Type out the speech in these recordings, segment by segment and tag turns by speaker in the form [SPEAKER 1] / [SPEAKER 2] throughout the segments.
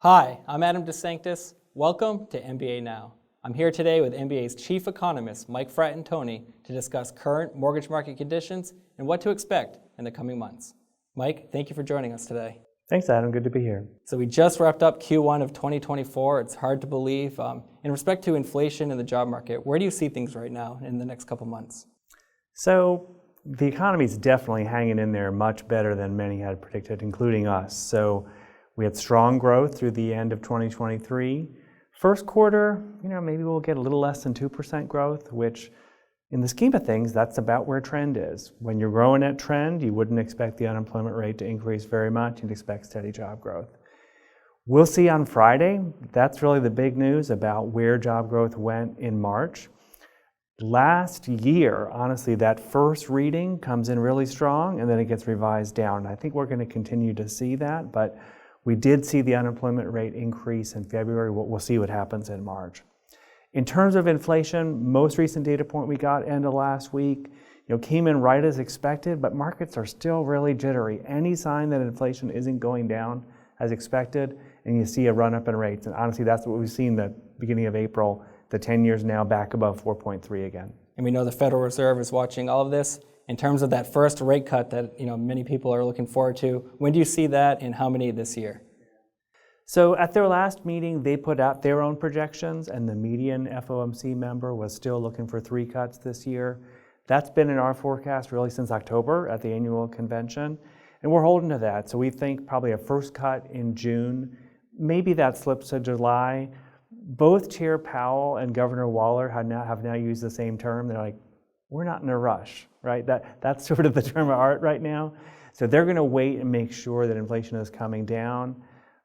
[SPEAKER 1] Hi, I'm Adam DeSanctis. Welcome to MBANow. I'm here today with MBA's Chief Economist, Mike Fratantoni, to discuss current mortgage market conditions and what to expect in the coming months. Mike, thank you for joining us today.
[SPEAKER 2] Thanks, Adam. Good to be here.
[SPEAKER 1] So we just wrapped up Q1 of 2024. It's hard to believe. In respect to inflation and the job market, where do you see things right now in the next couple months?
[SPEAKER 2] So the economy is definitely hanging in there much better than many had predicted, including us. So we had strong growth through the end of 2023. First quarter, maybe we'll get a little less than 2% growth, which in the scheme of things, that's about where trend is. When you're growing at trend, you wouldn't expect the unemployment rate to increase very much. You'd expect steady job growth. We'll see on Friday. That's really the big news about where job growth went in March. Last year, honestly, that first reading comes in really strong and then it gets revised down. I think we're going to continue to see that, but we did see the unemployment rate increase in February. We'll see what happens in March. In terms of inflation, most recent data point we got end of last week, came in right as expected, but markets are still really jittery. Any sign that inflation isn't going down as expected, and you see a run up in rates. And honestly, that's what we've seen the beginning of April. The 10 years now back above 4.3 again.
[SPEAKER 1] And we know the Federal Reserve is watching all of this. In terms of that first rate cut that many people are looking forward to, when do you see that and how many this year?
[SPEAKER 2] So at their last meeting, they put out their own projections, and the median FOMC member was still looking for 3 cuts this year. That's been in our forecast really since October at the annual convention, and we're holding to that. So we think probably a first cut in June. Maybe that slips to July. Both Chair Powell and Governor Waller have now used the same term. They're like, we're not in a rush, right? That's sort of the term of art right now. So they're going to wait and make sure that inflation is coming down.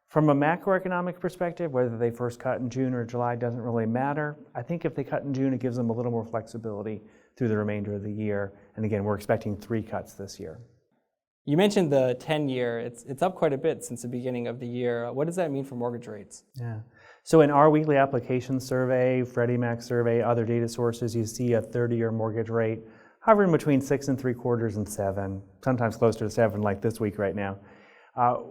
[SPEAKER 2] From a macroeconomic perspective, whether they first cut in June or July doesn't really matter. I think if they cut in June, it gives them a little more flexibility through the remainder of the year. And again, we're expecting 3 cuts this year.
[SPEAKER 1] You mentioned the 10-year. It's up quite a bit since the beginning of the year. What does that mean for mortgage rates?
[SPEAKER 2] Yeah. So in our weekly application survey, Freddie Mac survey, other data sources, you see a 30-year mortgage rate hovering between 6.75 and 7, sometimes closer to 7 like this week right now.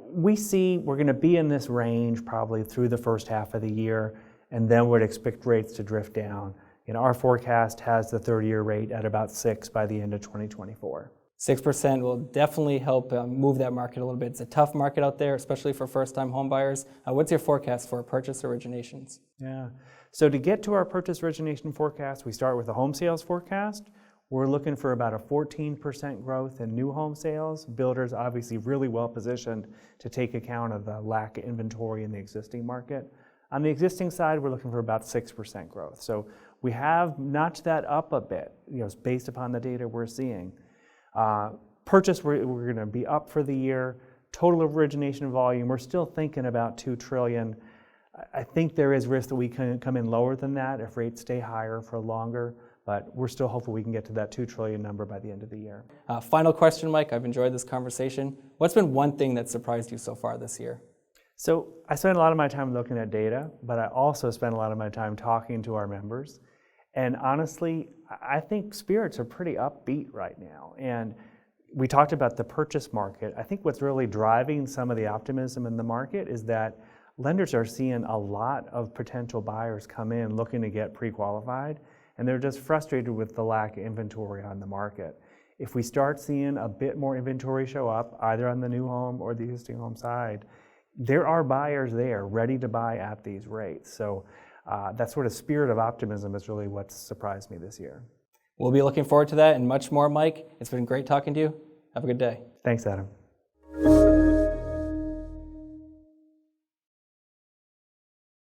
[SPEAKER 2] We see we're going to be in this range probably through the first half of the year, and then we'd expect rates to drift down. Our forecast has the 30-year rate at about 6 by the end of 2024.
[SPEAKER 1] 6% will definitely help move that market a little bit. It's a tough market out there, especially for first-time home buyers. What's your forecast for purchase originations?
[SPEAKER 2] Yeah. So to get to our purchase origination forecast, we start with a home sales forecast. We're looking for about a 14% growth in new home sales. Builders obviously really well positioned to take account of the lack of inventory in the existing market. On the existing side, we're looking for about 6% growth. So we have notched that up a bit, based upon the data we're seeing. Purchase, we're going to be up for the year. Total origination volume, we're still thinking about $2 trillion. I think there is risk that we can come in lower than that if rates stay higher for longer. But we're still hopeful we can get to that $2 trillion number by the end of the year.
[SPEAKER 1] Final question, Mike. I've enjoyed this conversation. What's been one thing that surprised you so far this year?
[SPEAKER 2] So I spend a lot of my time looking at data, but I also spend a lot of my time talking to our members. And honestly, I think spirits are pretty upbeat right now. And we talked about the purchase market. I think what's really driving some of the optimism in the market is that lenders are seeing a lot of potential buyers come in looking to get pre-qualified. And they're just frustrated with the lack of inventory on the market. If we start seeing a bit more inventory show up, either on the new home or the existing home side, there are buyers there ready to buy at these rates. So that sort of spirit of optimism is really what's surprised me this year.
[SPEAKER 1] We'll be looking forward to that and much more, Mike. It's been great talking to you. Have a good day.
[SPEAKER 2] Thanks, Adam.